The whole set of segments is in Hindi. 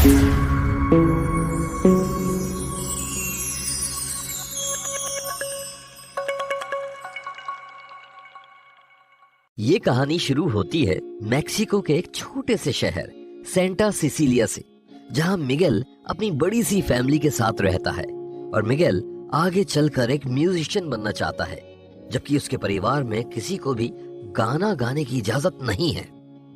ये कहानी शुरू होती है मैक्सिको के एक छोटे से शहर सेंटा सिसिलिया से, जहां मिगेल अपनी बड़ी सी फैमिली के साथ रहता है। और मिगेल आगे चलकर एक म्यूजिशियन बनना चाहता है, जबकि उसके परिवार में किसी को भी गाना गाने की इजाजत नहीं है,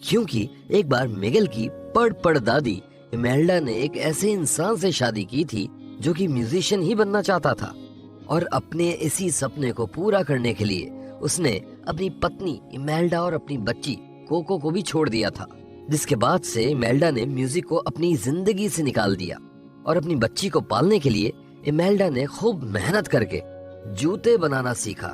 क्योंकि एक बार मिगेल की पड़ दादी इमेल्डा ने एक ऐसे इंसान से शादी की थी जो कि म्यूजिशियन ही बनना चाहता था। और अपने इसी सपने को पूरा करने के लिए उसने अपनी पत्नी इमेल्डा और अपनी बच्ची कोको को भी छोड़ दिया था, जिसके बाद से इमेल्डा ने म्यूजिक को अपनी जिंदगी से निकाल दिया। और अपनी बच्ची को पालने के लिए इमेल्डा ने खूब मेहनत करके जूते बनाना सीखा।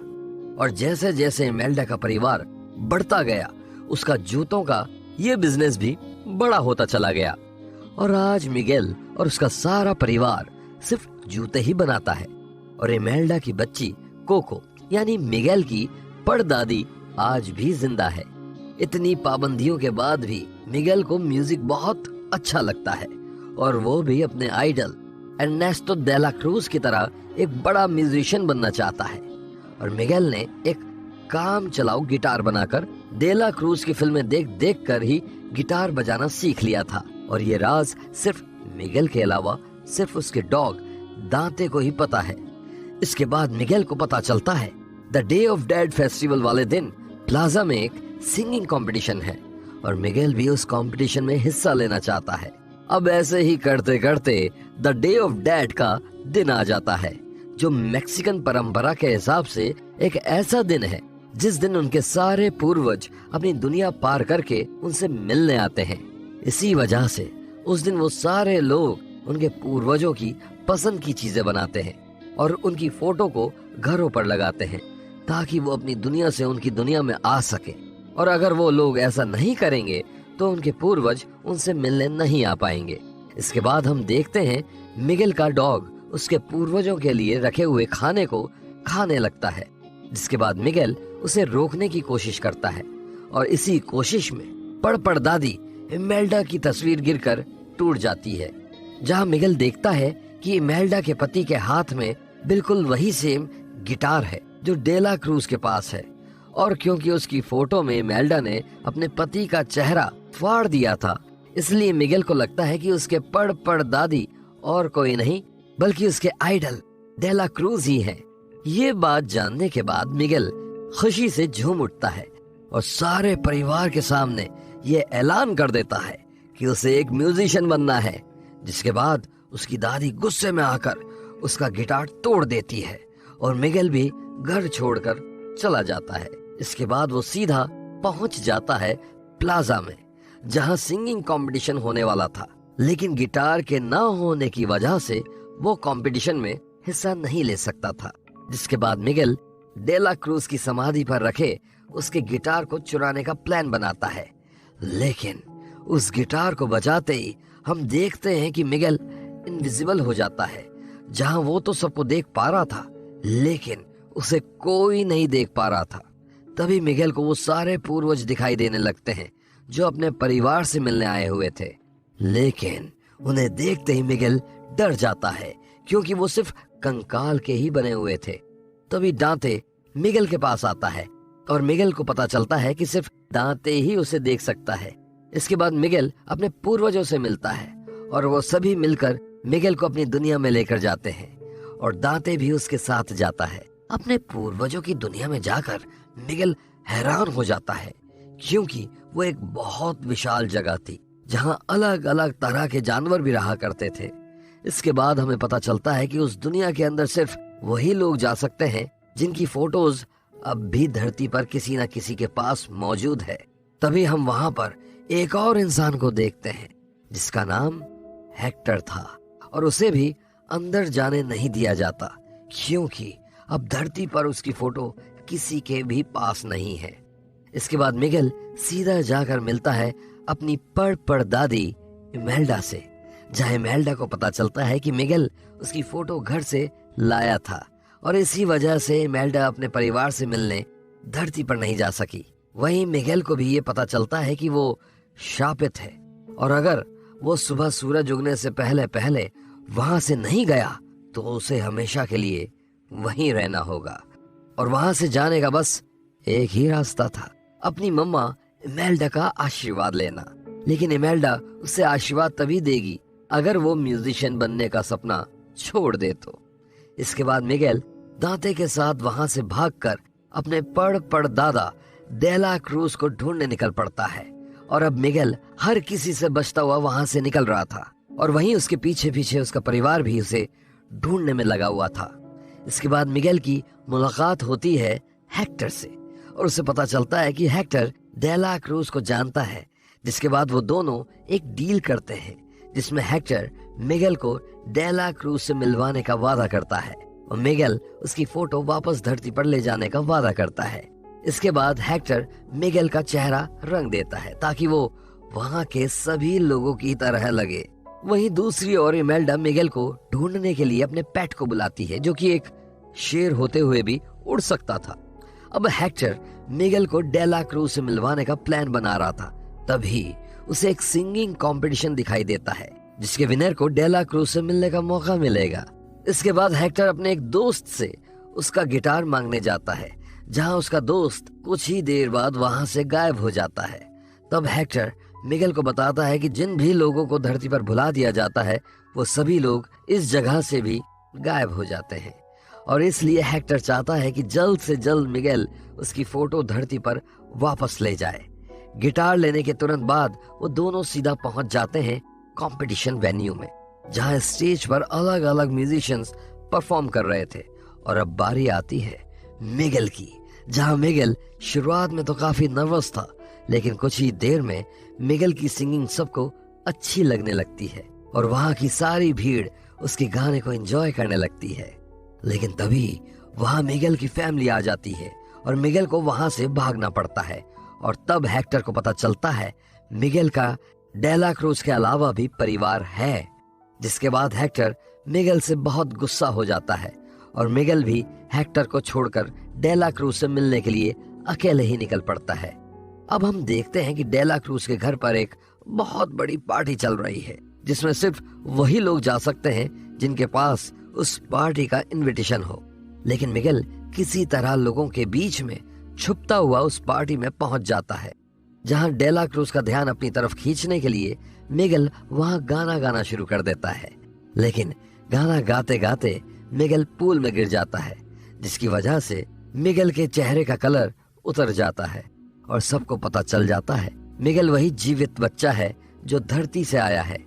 और जैसे जैसे इमेल्डा का परिवार बढ़ता गया, उसका जूतों का ये बिजनेस भी बड़ा होता चला गया। और आज मिगेल और उसका सारा परिवार सिर्फ जूते ही बनाता है। और इमेल्डा की बच्ची कोको यानी मिगेल की परदादी आज भी जिंदा है। इतनी पाबंदियों के बाद भी मिगेल को म्यूजिक बहुत अच्छा लगता है, और वो भी अपने आइडल एर्नेस्टो डेला क्रूज की तरह एक बड़ा म्यूजिशियन बनना चाहता है। और मिगेल ने एक काम चलाऊ गिटार बनाकर डेला क्रूज की फिल्में देख देख कर ही गिटार बजाना सीख लिया था। और ये राज सिर्फ मिगेल के अलावा सिर्फ उसके डॉग दांते को ही पता है। इसके बाद मिगेल को पता चलता है the day of dead festival वाले दिन प्लाजा में एक सिंगिंग कंपटीशन है, और मिगेल भी उस कंपटीशन में हिस्सा लेना चाहता है। अब ऐसे ही करते करते द डे ऑफ डेड का दिन आ जाता है, जो मैक्सिकन परंपरा के हिसाब से एक ऐसा दिन है जिस दिन उनके सारे पूर्वज अपनी दुनिया पार करके उनसे मिलने आते हैं। इसी वजह से उस दिन वो सारे लोग उनके पूर्वजों की पसंद की चीजें बनाते हैं और उनकी फोटो को घरों पर लगाते हैं, ताकि वो अपनी दुनिया से उनकी दुनिया में आ सके। और अगर वो लोग ऐसा नहीं करेंगे तो उनके पूर्वज उनसे मिलने नहीं आ पाएंगे। इसके बाद हम देखते हैं मिगेल का डॉग उसके पूर्वजों के लिए रखे हुए खाने को खाने लगता है, जिसके बाद मिगेल उसे रोकने की कोशिश करता है। और इसी कोशिश में पड़ दादी इमेल्डा की तस्वीर गिरकर टूट जाती है, जहां मिगेल देखता है कि इमेल्डा के पति के हाथ में बिल्कुल वही सेम गिटार है जो डेला क्रूज के पास है। और क्योंकि उसकी फोटो में इमेल्डा ने अपने पति का चेहरा फाड़ दिया था, इसलिए मिगेल को लगता है कि उसके पड़ दादी और कोई नहीं बल्कि उसके आइडल डेला क्रूज ही है। ये बात जानने के बाद मिगेल खुशी से झूम उठता है और सारे परिवार के सामने ये ऐलान कर देता है कि उसे एक म्यूजिशियन बनना है। जिसके बाद उसकी दादी गुस्से में आकर उसका गिटार तोड़ देती है और मिगेल भी घर छोड़कर चला जाता है। इसके बाद वो सीधा पहुंच जाता है प्लाजा में, जहां सिंगिंग कंपटीशन होने वाला था, लेकिन गिटार के ना होने की वजह से वो कंपटीशन में हिस्सा नहीं ले सकता था। जिसके बाद मिगेल डेला क्रूज की समाधि पर रखे उसके गिटार को चुराने का प्लान बनाता है, लेकिन उस गिटार को बजाते ही हम देखते हैं कि मिगेल इनविजिबल हो जाता है। जहां वो तो सबको देख पा रहा था, लेकिन उसे कोई नहीं देख पा रहा था। तभी मिगेल को वो सारे पूर्वज दिखाई देने लगते हैं जो अपने परिवार से मिलने आए हुए थे, लेकिन उन्हें देखते ही मिगेल डर जाता है, क्योंकि वो सिर्फ कंकाल के ही बने हुए थे। तभी दांते मिगेल के पास आता है और मिगेल को पता चलता है कि सिर्फ दांते ही उसे देख सकता है। इसके बाद मिगेल अपने पूर्वजों से मिलता है और वो सभी मिलकर मिगेल को अपनी दुनिया में लेकर जाते हैं, और दांते भी उसके साथ जाता है। अपने पूर्वजों की दुनिया में जाकर मिगेल हैरान हो जाता है, क्योंकि वो एक बहुत विशाल जगह थी जहां अलग अलग तरह के जानवर भी रहा करते थे। इसके बाद हमें पता चलता है कि उस दुनिया के अंदर सिर्फ वही लोग जा सकते हैं जिनकी फोटोज अब भी धरती पर किसी न किसी के पास मौजूद है। तभी हम वहां पर एक और इंसान को देखते हैं जिसका नाम हेक्टर था, और उसे भी अंदर जाने नहीं दिया जाता, क्योंकि अब धरती पर उसकी फोटो किसी के भी पास नहीं है। इसके बाद मिगेल सीधा जाकर मिलता है अपनी पड़ दादी इमेल्डा से, जहां इमेल्डा को पता चलता है कि मिगेल उसकी फोटो घर से लाया था, और इसी वजह से इमेल्डा अपने परिवार से मिलने धरती पर नहीं जा सकी। वहीं मिगेल को भी ये पता चलता है कि वो शापित है, और अगर वो सुबह सूरज उगने से पहले पहले वहां से नहीं गया तो उसे हमेशा के लिए वहीं रहना होगा। और वहां से जाने का बस एक ही रास्ता था, अपनी मम्मा इमेल्डा का आशीर्वाद लेना। लेकिन इमेल्डा उससे आशीर्वाद तभी देगी अगर वो म्यूजिशियन बनने का सपना छोड़ दे तो। इसके बाद मिगेल दांते के साथ वहां से भागकर अपने पड़ दादा डेला क्रूज को ढूंढने निकल पड़ता है। और अब मिगेल हर किसी से बचता हुआ वहां से निकल रहा था और वहीं उसके पीछे पीछे उसका परिवार भी उसे ढूंढने में लगा हुआ था। इसके बाद मिगेल की मुलाकात होती है हेक्टर से और उसे पता चलता है कि हेक्टर डेला क्रूज को जानता है। जिसके बाद वो दोनों एक डील करते हैं जिसमें हेक्टर मिगेल को डेला क्रूज से मिलवाने का वादा करता है और मिगेल उसकी फोटो वापस धरती पर ले जाने का वादा करता है। इसके बाद हेक्टर मिगेल का चेहरा रंग देता है ताकि वो वहां के सभी लोगों की तरह लगे। वहीं दूसरी ओर इमेल्डा मिगेल को ढूंढने के लिए अपने पेट को बुलाती है जो कि एक शेर होते हुए भी उड़ सकता था। अब हेक्टर मिगेल को डेला क्रूज से मिलवाने का प्लान बना रहा था, तभी उसे एक सिंगिंग कंपटीशन दिखाई देता है जिसके विनर को डेला क्रूज से मिलने का मौका मिलेगा। इसके बाद हेक्टर अपने एक दोस्त से उसका गिटार मांगने जाता है जहां उसका दोस्त कुछ ही देर बाद वहां से गायब हो जाता है। तब हेक्टर मिगेल को बताता है कि जिन भी लोगों को धरती पर भुला दिया जाता है वो सभी लोग इस जगह से भी गायब हो जाते हैं और इसलिए हेक्टर चाहता है कि जल्द से जल्द मिगेल उसकी फोटो धरती पर वापस ले जाए। गिटार लेने के तुरंत बाद वो दोनों सीधा पहुंच जाते हैं कंपटीशन वेन्यू में जहां स्टेज पर अलग अलग म्यूजिशियंस परफॉर्म कर रहे थे। और अब बारी आती है मिगेल की, जहां मिगेल शुरुआत में तो काफी नर्वस था लेकिन कुछ ही देर में मिगेल की सिंगिंग सबको अच्छी लगने लगती है और वहां की सारी भीड़ उसके गाने को एंजॉय करने लगती है। लेकिन तभी वहां मिगेल की फैमिली आ जाती है और मिगेल को वहां से भागना पड़ता है। और तब हेक्टर को पता चलता है मिगेल का डेला क्रूज के अलावा भी परिवार है। जिसके बाद हेक्टर मिगेल से बहुत गुस्सा हो जाता है और मिगेल भी हेक्टर को छोड़कर डेला क्रूज से मिलने के लिए अकेले ही निकल पड़ता है। अब हम देखते हैं कि डेला क्रूज के घर पर एक बहुत बड़ी पार्टी चल रही है जिसमें सिर्फ वही लोग जा सकते हैं जिनके पास उस पार्टी का इनविटेशन हो। लेकिन मिगेल किसी तरह लोगों के बीच में छुपता हुआ उस पार्टी में पहुंच जाता है जहां डेला क्रूज का ध्यान अपनी तरफ खींचने के लिए मिगेल वहां गाना गाना शुरू कर देता है। लेकिन गाना गाते गाते मिगेल पूल में गिर जाता है जिसकी वजह से मिगेल के चेहरे का कलर उतर जाता है और सबको पता चल जाता है मिगेल वही जीवित बच्चा है जो धरती से आया है।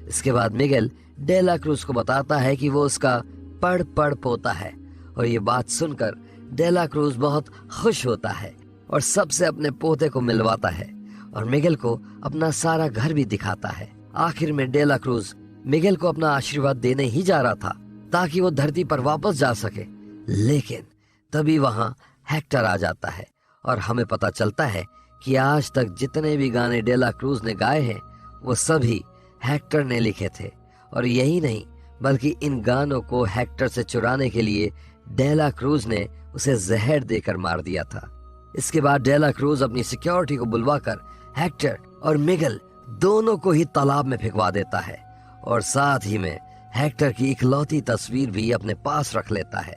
इसके बाद मिगेल डेला क्रूज को बताता है कि वो उसका पड़ पोता है और ये बात सुनकर डेला क्रूज बहुत खुश होता है और सबसे अपने पोते को मिलवाता है और मिगेल को अपना सारा घर भी दिखाता है। आखिर में डेला क्रूज मिगेल को अपना आशीर्वाद देने ही जा रहा था ताकि वो धरती पर वापस जा सके, लेकिन तभी वहां हेक्टर आ जाता है और हमें पता चलता है कि आज तक जितने भी गाने डेला क्रूज ने गाए हैं वो सभी हेक्टर ने लिखे थे। और यही नहीं बल्कि इन गानों को हेक्टर से चुराने के लिए डेला क्रूज ने उसे जहर देकर मार दिया था। इसके बाद डेला क्रूज अपनी सिक्योरिटी को बुलवाकर हेक्टर और मिगेल दोनों को ही तालाब में फेंकवा देता है और साथ ही में हेक्टर की इकलौती तस्वीर भी अपने पास रख लेता है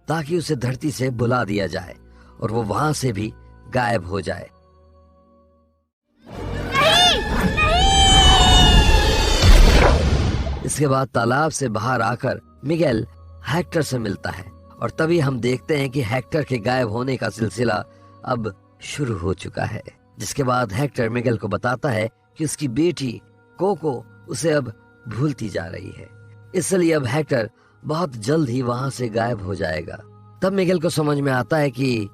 ताकि उसे धरती से भुला दिया जाए और वो वहां से भी गायब हो जाए। इसके बाद तालाब से बाहर आकर मिगेल हेक्टर से मिलता है और तभी हम देखते हैं कि हेक्टर के गायब होने का सिलसिला अब शुरू हो चुका है। जिसके बाद हेक्टर मिगेल को बताता है कि उसकी बेटी कोको उसे अब भूलती जा रही है, इसलिए अब हेक्टर बहुत जल्द ही वहां से गायब हो जाएगा। तब मिगेल को समझ में आता है कि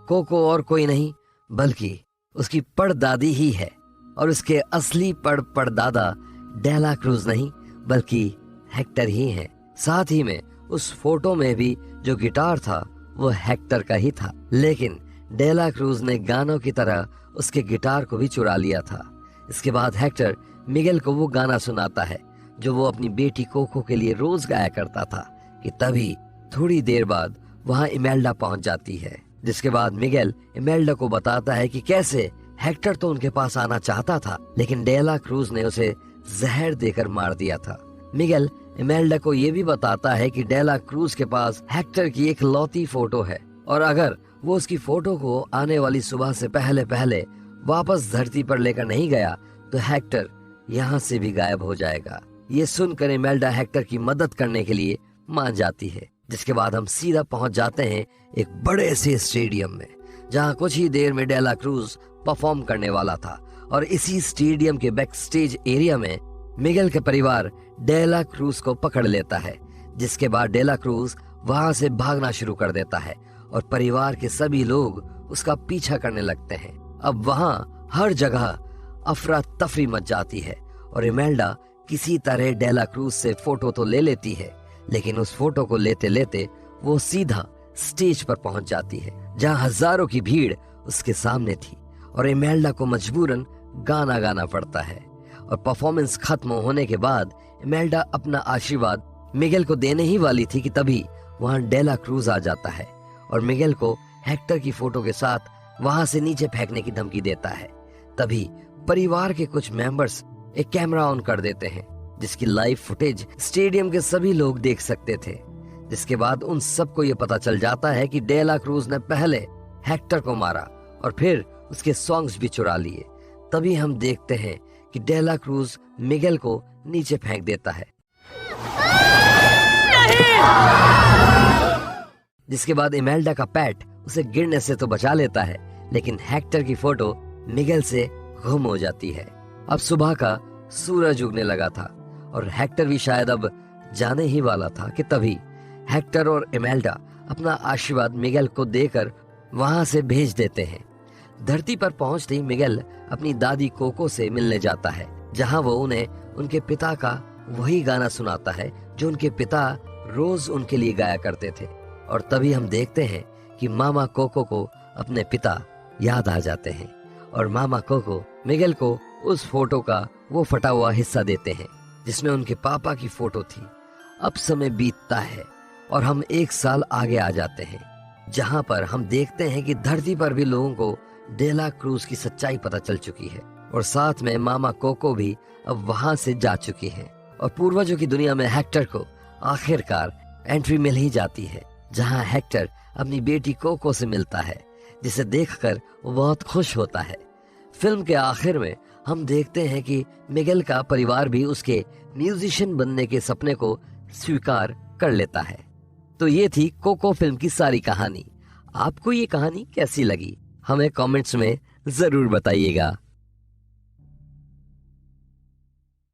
कोको और कोई नहीं बल्कि उसकी पड़दादी ही है और उसके असली पड़दादा डेला क्रूज नहीं बल्कि हेक्टर ही है। साथ ही में उस फोटो में भी जो गिटार था वो हेक्टर का ही था, लेकिन डेला क्रूज ने गानों की तरह उसके गिटार को भी चुरा लिया था। इसके बाद हेक्टर मिगेल को वो गाना सुनाता है जो वो अपनी बेटी कोको के लिए रोज गाया करता था कि तभी थोड़ी देर बाद वहां इमेल्डा पहुंच जाती है। जिसके बाद मिगेल इमेल्डा को बताता है कि कैसे हेक्टर तो उनके पास आना चाहता था लेकिन डेला क्रूज ने उसे जहर देकर मार दिया था। मिगेल इमेल्डा को ये भी बताता है कि डेला क्रूज के पास हेक्टर की एक लौती फोटो है और अगर वो उसकी फोटो को आने वाली सुबह से पहले पहले वापस धरती पर लेकर नहीं गया तो हेक्टर यहाँ से भी गायब हो जाएगा। ये सुनकर इमेल्डा हेक्टर की मदद करने के लिए मान जाती है, जिसके बाद हम सीधा पहुंच जाते हैं एक बड़े से स्टेडियम में, जहां कुछ ही देर में डेला क्रूज परफॉर्म करने वाला था। और इसी स्टेडियम के बैक स्टेज एरिया में मिगेल के परिवार डेला क्रूज को पकड़ लेता है, जिसके बाद डेला क्रूज वहां से भागना शुरू कर देता है और परिवार के सभी लोग उसका पीछा करने लगते हैं। अब वहां हर जगह अफरा तफरी मच जाती है और इमेल्डा किसी तरह डेला क्रूज से फोटो तो ले लेती है, लेकिन उस फोटो को लेते लेते वो सीधा स्टेज पर पहुंच जाती है, जहां हजारों की भीड़ उसके सामने थी और इमेल्डा को मजबूरन गाना गाना पड़ता है। और परफॉर्मेंस खत्म होने के बाद इमेल्डा अपना आशीर्वाद मिगेल को देने ही वाली थी कि तभी वहां डेला क्रूज आ जाता है और मिगेल को हेक्टर की फोटो के साथ वहां से नीचे फेंकने की धमकी देता है। तभी परिवार के कुछ मेंबर्स एक कैमरा ऑन कर देते हैं, जिसकी लाइव फुटेज स्टेडियम के सभी लोग देख सकते थे। जिसके बाद उन सबको ये पता चल जाता है कि डेला क्रूज ने पहले हेक्टर को मारा और फिर उसके सॉन्ग्स भी चुरा लिए। तभी हम देखते हैं कि डेला क्रूज मिगेल को नीचे फेंक देता है, जिसके बाद इमेल्डा का पैट उसे गिरने से तो बचा लेता है, लेकिन हेक्टर की फोटो मिगेल से गुम हो जाती है। अब सुबह का सूरज उगने लगा था और हेक्टर भी शायद अब जाने ही वाला था कि तभी हेक्टर और इमेल्डा अपना आशीर्वाद मिगेल को देकर वहां से भेज देते हैं। धरती पर पहुंचते ही मिगेल अपनी दादी कोको से मिलने जाता है, जहां वो उन्हें उनके पिता का वही गाना सुनाता है जो उनके पिता रोज उनके लिए गाया करते थे। और तभी हम देखते हैं कि मामा कोको को अपने पिता याद आ जाते हैं और मामा कोको मिगेल को उस फोटो का वो फटा हुआ हिस्सा देते हैं जिसमें उनके पापा की फोटो थी। अब समय बीतता है और हम 1 साल आगे आ जाते हैं, जहां पर हम देखते हैं कि धरती पर भी लोगों को डेला क्रूज की सच्चाई पता चल चुकी है और साथ में मामा कोको भी अब वहां से जा चुकी है। और पूर्वजों की दुनिया में हेक्टर को आखिरकार एंट्री मिल ही जाती है, जहां हेक्टर अपनी बेटी कोको से मिलता है, जिसे देखकर वो बहुत खुश होता है। फिल्म के आखिर में हम देखते हैं कि मिगेल का परिवार भी उसके म्यूजिशियन बनने के सपने को स्वीकार कर लेता है। तो ये थी कोको फिल्म की सारी कहानी। आपको ये कहानी कैसी लगी हमें कमेंट्स में जरूर बताइएगा।